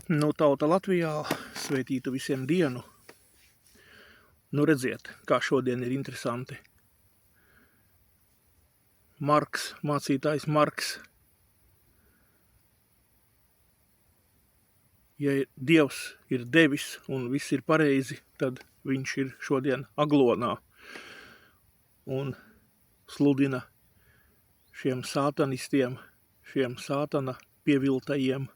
Nu, tauta Latvijā sveitītu visiem dienu. Nu, redziet, kā šodien ir interesanti. Mācītājs Marks. Ja Dievs ir devis un viss ir pareizi, tad viņš ir šodien Aglonā un sludina šiem sātanistiem, šiem sātana pieviltajiem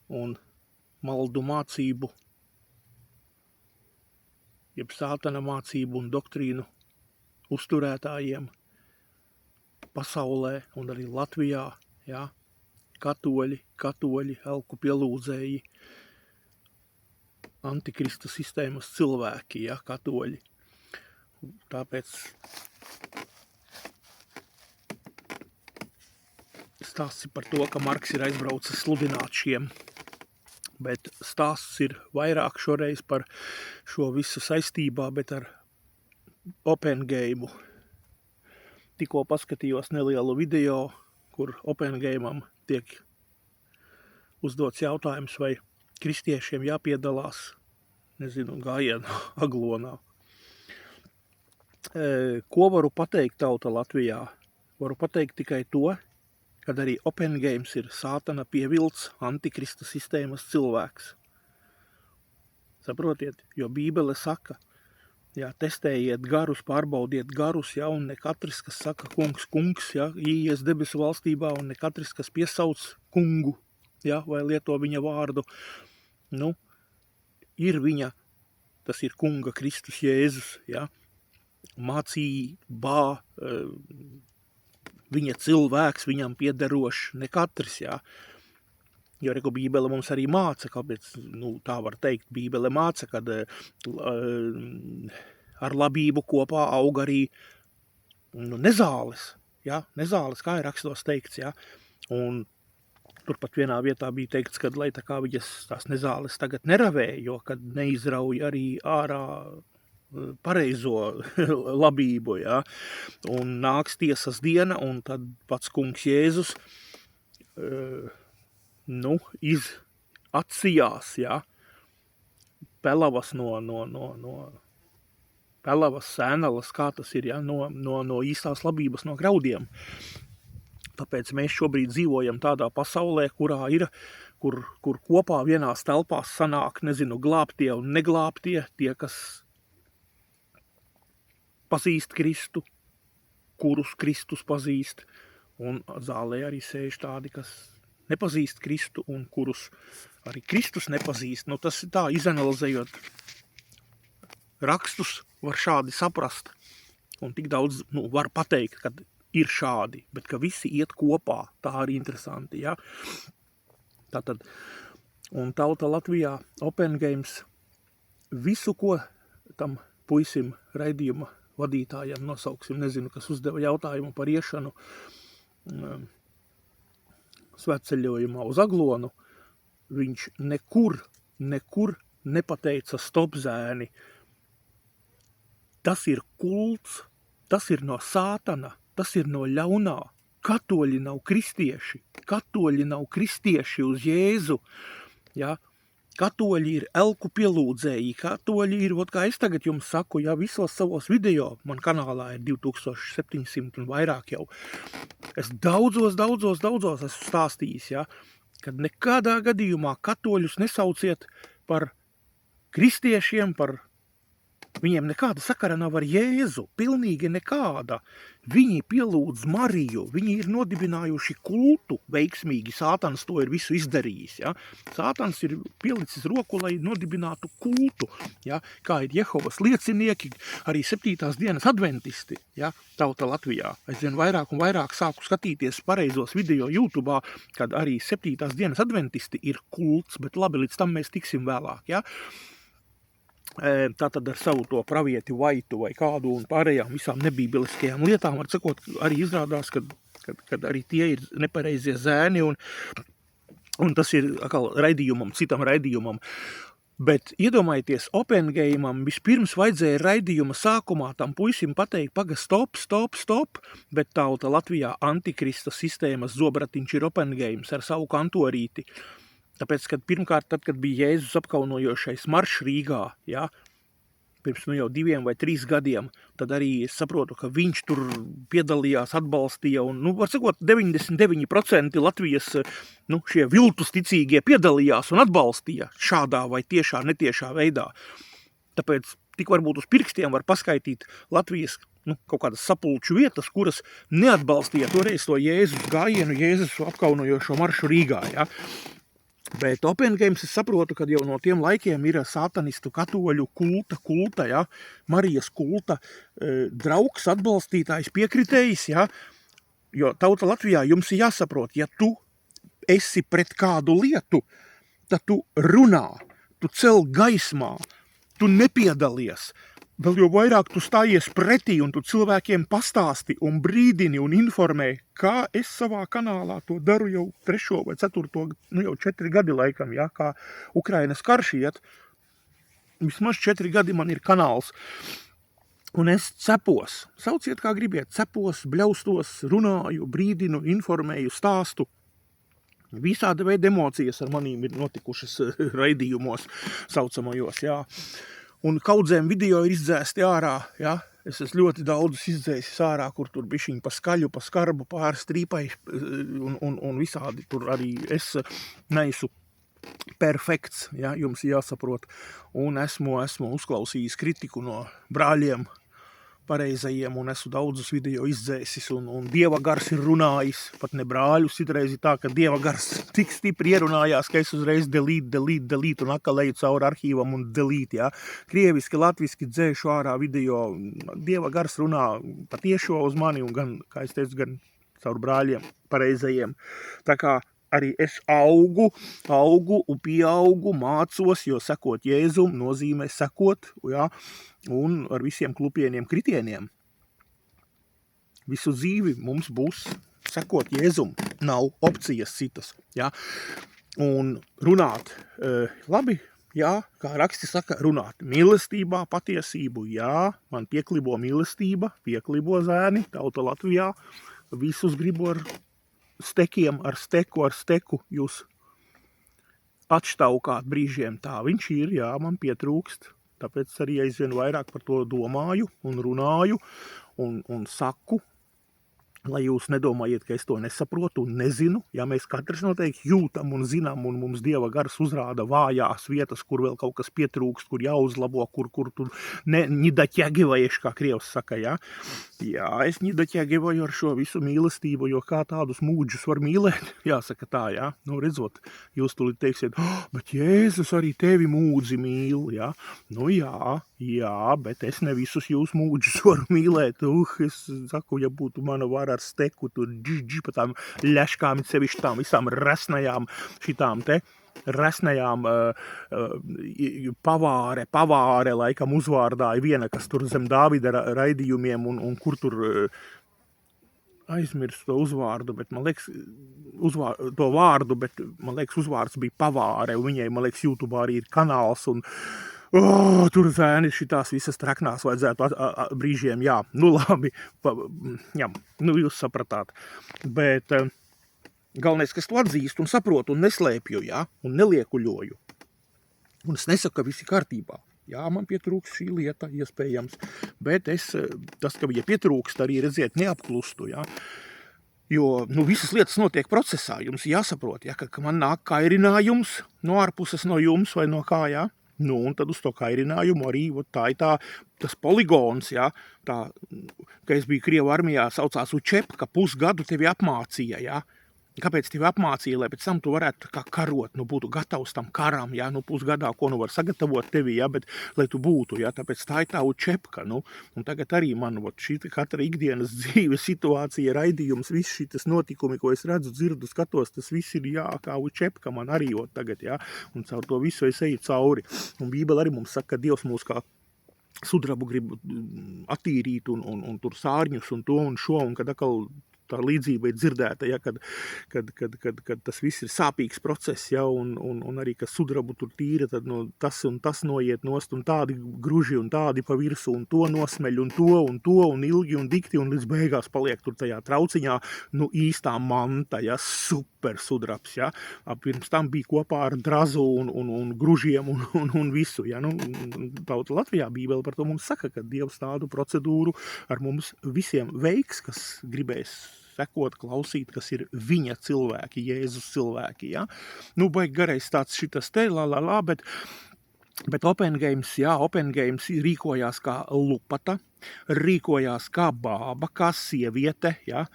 un maldu mācību, jeb sātana mācību un doktrīnu uzturētājiem pasaulē un arī Latvijā, jā, katoļi, elku pielūdzēji, antikrista sistēmas cilvēki, jā, katoļi. Tāpēc stāsts par to, ka Marks ir aizbraucis sludināt šiem, bet stāsts ir vairāk šoreiz par šo visu saistībā, bet ar OpenGame. Tikko paskatījos nelielu video, kur OpenGame'am tiek uzdots jautājums, vai kristiešiem jāpiedalās, gājienā Aglonā. Ko varu pateikt tauta Latvijā? Varu pateikt tikai to, kad arī OpenGames ir sātana pievilts antikrista sistēmas cilvēks. Saprotiet, jo Bībele saka, jā, testējiet garus, pārbaudiet garus, jā, un ne katrs, kas saka kungs, jā, ieies debesu valstībā, un ne katrs, kas piesauc kungu, jā, vai lieto viņa vārdu, nu, ir viņa, tas ir kunga Kristus Jēzus, jā, mācībā, viņa cilvēks, viņam piederošs, ne katrs, jā. Jo reku Bībele mums arī māca, kāpēc, tā var teikt, Bībele māca, kad ar labību kopā aug arī nezāles, jā, nezāles, kā ir rakstos teikts, jā. Un turpat vienā vietā bija teikts, kad lai tā kā viņas tās nezāles tagad neravē, jo kad neizrauj arī ārā pareizo labību, jā, un nāks tiesas diena, un tad pats kungs Jēzus, atsijās, jā, pelavas no pelavas sēnelas, kā tas ir, jā, no īstās labības, no graudiem. Tāpēc mēs šobrīd dzīvojam tādā pasaulē, kur kopā vienās telpās sanāk, glābtie un neglābtie, tie, kas pazīst Kristu, kurus Kristus pazīst, un zālē arī sēž tādi, kas nepazīst Kristu un kurus arī Kristus nepazīst. Tas ir tā, izanalizējot rakstus, var šādi saprast, un tik daudz var pateikt, ka ir šādi, bet ka visi iet kopā, tā arī interesanti, jā. Tātad, un tauta Latvijā, OpenGames, visu, ko tam puisim raidījuma vadītājiem nosauksim, nezinu, kas uzdeva jautājumu par iešanu svētceļojumā uz Aglonu, viņš nekur nepateica stop zēni. Tas ir kults, tas ir no sātana, tas ir no ļaunā. Katoļi nav kristieši uz Jēzu, jā. Katoļi ir elku pielūdzēji, katoļi ir, kā es tagad jums saku, ja visos savos video, man kanālā ir 2700 un vairāk jau, es daudzos esmu stāstījis, ja, kad nekādā gadījumā katoļus nesauciet par kristiešiem, viņiem nekāda sakara nav ar Jēzu, pilnīgi nekāda. Viņi pielūdz Mariju, viņi ir nodibinājuši kultu veiksmīgi, sātans to ir visu izdarījis, ja. Sātans ir pielicis roku, lai nodibinātu kultu, ja, kā ir Jehovas liecinieki, arī 7. dienas adventisti, ja, tauta Latvijā. Aizvien vairāk un vairāk sāku skatīties pareizos video YouTube'ā, kad arī 7. dienas adventisti ir kults, bet labi, līdz tam mēs tiksim vēlāk, ja. Tātad ar savu to pravieti Vaitu vai kādu un pārējām visām nebībeliskajām lietām, var sakot, arī izrādās, kad arī tie ir nepareizie zēni un tas ir atkal citam raidījumam. Bet iedomājieties, OpenGame'am vispirms vajadzēja raidījuma sākumā tam puisim pateikt, stop, bet tauta Latvijā antikrista sistēmas zobratiņš ir OpenGames ar savu kantorīti. Tāpēc, kad pirmkārt, tad, kad bija Jēzus apkaunojošais maršs Rīgā, ja, pirms jau 2 vai 3 gadiem, tad arī es saprotu, ka viņš tur piedalījās, atbalstīja, un, var sakot, 99% Latvijas, šie viltus ticīgie piedalījās un atbalstīja šādā vai tiešā, netiešā veidā. Tāpēc tik varbūt uz pirkstiem var paskaitīt Latvijas kaut kādas sapulču vietas, kuras neatbalstīja toreiz to Jēzus gājienu, Jēzus apkaunojošo maršu Rīgā, ja. Bet Open Games es saprotu, ka jau no tiem laikiem ir satanistu katoļu kulta, ja, Marijas kulta draugs, atbalstītājs, piekritējs, ja, jo tauta Latvijā jums ir jāsaprot, ja tu esi pret kādu lietu, tad tu runā, tu cel gaismā, tu nepiedalies, vēl jau vairāk tu stājies pretī un tu cilvēkiem pastāsti un brīdini un informē, kā es savā kanālā to daru jau 3. vai 4. jau 4 gadi laikam, ja, kā Ukrainas karš iet. Vismaz 4 gadi man ir kanāls. Un es cepos, sauciet kā gribiet, cepos, bļaustos, runāju, brīdinu, informēju, stāstu. Visāda veida emocijas ar manīm ir notikušas raidījumos saucamajos, jā. Un kaudzēm video ir izdzēsti ārā, ja? Es esmu ļoti daudzus izdzēsis ārā, kur tur bišķiņ pa skaļu, pa skarbu, pāris trīpai un visādi tur arī es neesmu perfekts, ja? Jums jāsaprot. Un esmu uzklausījis kritiku no brāļiem pareizajiem un esmu daudzus video izdzēsis un Dieva gars ir runājis, pat ne brāļus, citreiz ir tā, ka Dieva gars tik stipri ierunājās, ka es uzreiz delete un atkal eju cauri arhīvam un delete, ja. Krieviski, latviski dzēšu ārā video, Dieva gars runā patiešo uz mani un gan, kā es teicu, gan caur brāļiem pareizajiem. Tā kā arī es augu un pieaugu, mācos, jo sekot Jēzum nozīmē sekot, ja, un ar visiem klupieniem kritieniem. Visu dzīvi mums būs sekot Jēzum, nav opcijas citas, ja, un runāt, labi, jā, kā raksti saka, runāt mīlestībā, patiesību, jā, man pieklibo mīlestība, pieklibo zēni, tauta Latvijā, visus gribu ar stekiem, ar steku jūs atštaukāt brīžiem, tā viņš ir, jā, man pietrūkst, tāpēc arī aizvien vairāk par to domāju un runāju un saku, lai jūs nedomājiet, ka es to nesaprotu un nezinu, ja mēs katrs noteikti jūtam un zinām un mums Dieva gars uzrāda vājās vietas, kur vēl kaut kas pietrūkst, kur jāuzlabo, kur tur nidaķegivajuši, kā krievs saka, ja. Jā, es nidaķegivoju ar šo visu mīlestību, jo kā tādus mūģus var mīlēt, jāsaka tā, ja. Nu, redzot, jūs tulīt teiksiet, bet Jēzus arī tevi mūdzi mīl, ja. Nu jā, bet es ne visus jūs mūģus varu mīlēt, es saku, ja būtu mana vara ar steku, tur pa tām ļeškām, sevišķi tām visām resnajām, šitām te resnajām pavāre laikam uzvārdāja viena, kas tur zem Dāvida raidījumiem un kur tur aizmirst to uzvārdu, bet man liekas, to vārdu, bet man liekas uzvārds bija pavāre, un viņai, man liekas, YouTube arī ir kanāls, un tur zēni šitās visas traknās vajadzētu brīžiem, jā, nu labi, jā, nu jūs sapratāt, bet galvenais, ka es to atzīstu un saprotu un neslēpju, jā, un neliekuļoju, un es nesaku, ka visi kārtībā, jā, man pietrūkst šī lieta, iespējams, bet tas, ka viņa pietrūkst, arī, redziet, neapklustu, jā, jo, visas lietas notiek procesā, jums jāsaprot, jā, ka man nāk kairinājums no ārpuses no jums vai no kā, jā, un tad uz to kairinājumu arī tā ir tas poligons, ja, tā, ka es biju Krievu armijā, saucās Učepka, pusgadu tevi apmācīja, ja. Kāpēc tevi apmācīja, lai pēc tam tu varētu kā karot, būtu gatavs tam karam, ja, pusgadā, ko var sagatavot tevi, ja, bet lai tu būtu, ja, tāpēc tā ir tā Učepka, un tagad arī man, šī katra ikdienas dzīves situācija, raidījums, viss šitas notikumi, ko es redzu, dzirdu, skatos, tas viss ir, jā, kā Učepka man arī, tagad, ja, un caur to visu es eju cauri, un Bībele arī mums saka, ka Dievs mūs kā sudrabu grib attīrīt un tur sārņus un to un šo, un kad atkal tā līdzība ir dzirdēta, ja, kad tas viss ir sāpīgs process, ja, un arī, ka sudrabu tur tīra, tad tas un tas noiet nost, un tādi gruži un tādi pa virsu, un to nosmeļ, un ilgi un dikti, un līdz beigās paliek tur tajā trauciņā, īstā manta, ja, super sudrabs, ja. Pirms tam bija kopā ar drazu un gružiem un visu, ja. Tauta Latvijā Bībele par to mums saka, ka Dievs tādu procedūru ar mums visiem veiks, kas gribēs sekot, klausīt, kas ir viņa cilvēki, Jēzus cilvēki, ja. Baigi garais tāds šitas te, bet Open Games rīkojās kā lupata, rīkojās kā bāba, kā sieviete, ja,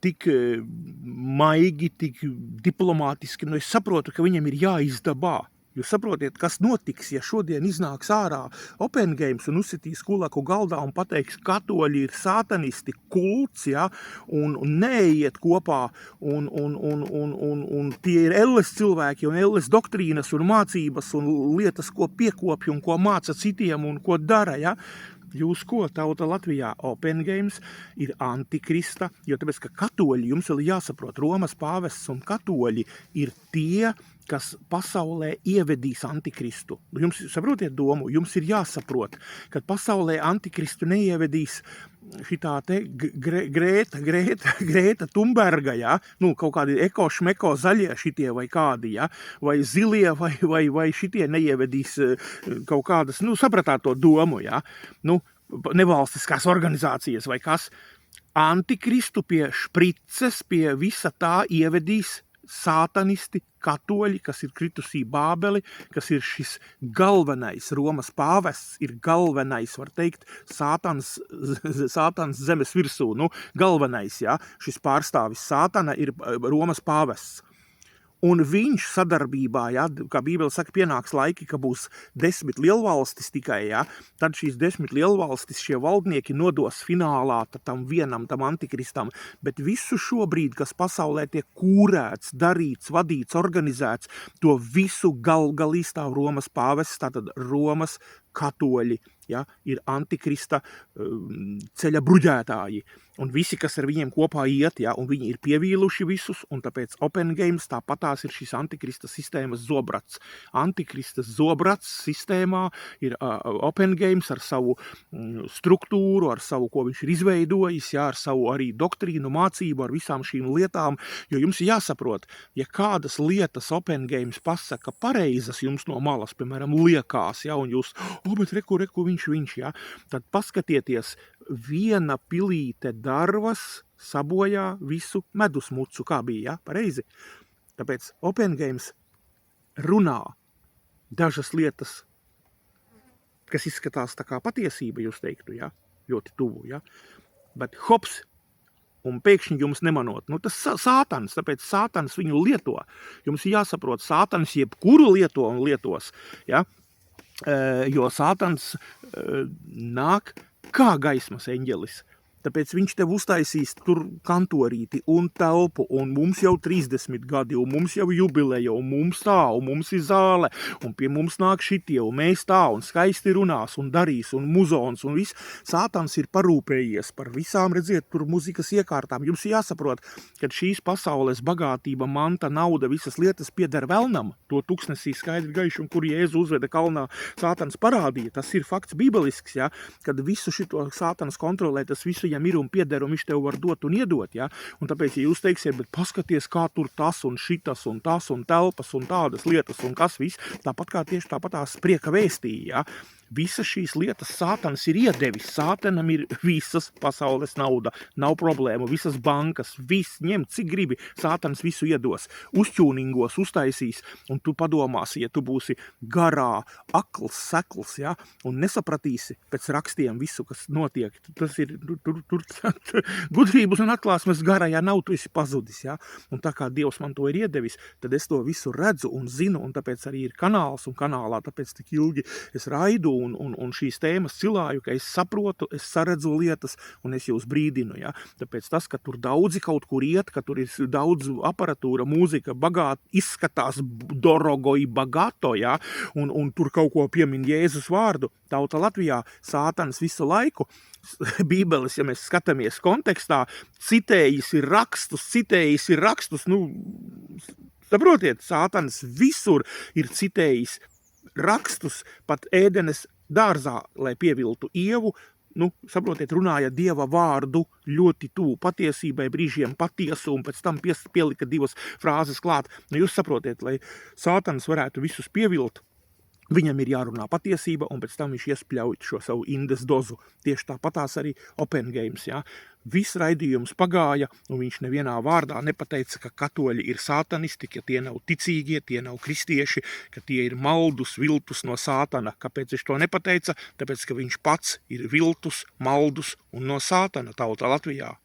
tik maigi, tik diplomātiski, es saprotu, ka viņam ir jāizdabā. Jūs saprotiet, kas notiks, ja šodien iznāks ārā Open Games un uzsitīs kulaku galdā un pateiks, katoļi ir sātanisti, kults, ja, un neiet kopā, un tie ir elles cilvēki un elles doktrīnas un mācības un lietas, ko piekopja un ko māca citiem un ko dara, ja. Jūs ko, tauta Latvijā, Open Games ir antikrista, jo tāpēc, ka katoļi, jums vēl jāsaprot, Romas pāvests un katoļi ir tie, kas pasaulē ievedīs antikristu. Jums saprotiet domu, jums ir jāsaprot, ka pasaulē antikristu neievedīs šitā te Grēta Thunberga, ja? Kaut kādi eko-šmeko zaļie šitie vai kādi, ja? Vai zilie vai šitie neievedīs kaut kādas, sapratāt to domu, ja? Nevalstiskās organizācijas vai kas. Antikristu pie šprices, pie visa tā ievedīs sātanisti, katoļi, kas ir kritusī Bābeli, kas ir šis galvenais, Romas pāvests ir galvenais, var teikt, sātans zemes virsū, galvenais, ja, šis pārstāvis sātana ir Romas pāvests. Un viņš sadarbībā, ja, kā Bībele saka, pienāks laiki, ka būs 10 lielvalstis tikai, ja, tad šīs 10 lielvalstis šie valdnieki nodos finālā tam vienam, tam antikristam, bet visu šobrīd, kas pasaulē tiek kūrēts, darīts, vadīts, organizēts, to visu galī stāv Romas pāvests, tātad Romas katoļi, ja, ir antikrista ceļa bruģētāji. Un visi, kas ar viņiem kopā iet, ja, un viņi ir pievīluši visus, un tāpēc Open Games tāpatās ir šis antikrista sistēmas zobrats. Antikrista zobrats sistēmā ir Open Games ar savu struktūru, ar savu, ko viņš ir izveidojis, ja, ar savu arī doktrīnu, mācību, ar visām šīm lietām, jo jums ir jāsaprot, ja kādas lietas Open Games pasaka pareizas jums no malas, piemēram, liekās, ja, un jūs, bet reku, viņš, ja, tad paskatieties, viena pilīte darvas sabojā visu medusmucu, kā bija, ja, pareizi. Tāpēc Open Games runā dažas lietas, kas izskatās tā kā patiesība, jūs teiktu, ja, ļoti tuvu, ja, bet hops, un pēkšņi jums nemanot. Tas sātans, tāpēc sātans viņu lieto. Jums ir jāsaprot, sātans jebkuru lieto un lietos, ja, jo sātans nāk kā gaismas eņģelis. Tāpēc viņš tev uztaisīs tur kantorīti un telpu, un mums jau 30 gadi, un mums jau jubileja, un mums tā, un mums ir zāle, un pie mums nāk šitie, un mēs tā, un skaisti runās, un darīs, un muzons, un viss. Sātans ir parūpējies par visām, redziet, tur muzikas iekārtām. Jums jāsaprot, ka šīs pasaules bagātība, manta, nauda, visas lietas pieder velnam. To tuksnesī skaidri gaiši, un kur Jēzu uzveda kalnā, sātans parādīja. Tas ir fakts bībelisks, ja, kad visu šito sātans kontrolē, tas visu viņam ir un pieder, un viņš tev var dot un iedot, ja? Un tāpēc, ja jūs teiksiet, bet paskaties, kā tur tas un šitas un tas un telpas un tādas lietas un kas viss, tāpat kā tieši tāpat tās prieka vēstīja, ja? Visas šīs lietas sātans ir iedevis. Sātanam ir visas pasaules nauda. Nav problēmu. Visas bankas, viss ņem, cik gribi. Sātans visu iedos. Uzķūningos uztaisīs. Un tu padomāsi, ja tu būsi garā, akls, sekls, ja, un nesapratīsi pēc rakstiem visu, kas notiek. Tas ir tur gudrības un atklāsmes garā, ja nav, tu esi pazudis, ja. Un tā kā Dievs man to ir iedevis, tad es to visu redzu un zinu, un tāpēc arī ir kanāls un kanālā, tāpēc tik ilgi es raidu un šīs tēmas cilāju, ka es saprotu, es saredzu lietas un es jūs brīdinu, ja. Tāpēc tas, ka tur daudzi kaut kur iet, ka tur ir daudz aparatūra, mūzika, izskatās dorogo i bagato, ja, un tur kaut ko piemin Jēzus vārdu, tauta Latvijā sātans visu laiku, Bībeles, ja mēs skatāmies kontekstā, citējis ir rakstus, saprotiet, sātans visur ir citējis rakstus, pat Ēdenes dārzā, lai pieviltu Ievu, saprotiet, runāja Dieva vārdu ļoti tuvu patiesībai, brīžiem patiesu, un pēc tam pielika 2 frāzes klāt. Jūs saprotiet, lai sātans varētu visus pievilt, viņam ir jārunā patiesība, un pēc tam viņš iespļauj šo savu indes dozu. Tieši tāpatās arī Open Games, jā. Viss raidījums pagāja, un viņš nevienā vārdā nepateica, ka katoļi ir sātanisti, ka tie nav ticīgie, tie nav kristieši, ka tie ir maldus, viltus no sātana. Kāpēc viņš to nepateica? Tāpēc, ka viņš pats ir viltus, maldus un no sātana tauta Latvijā.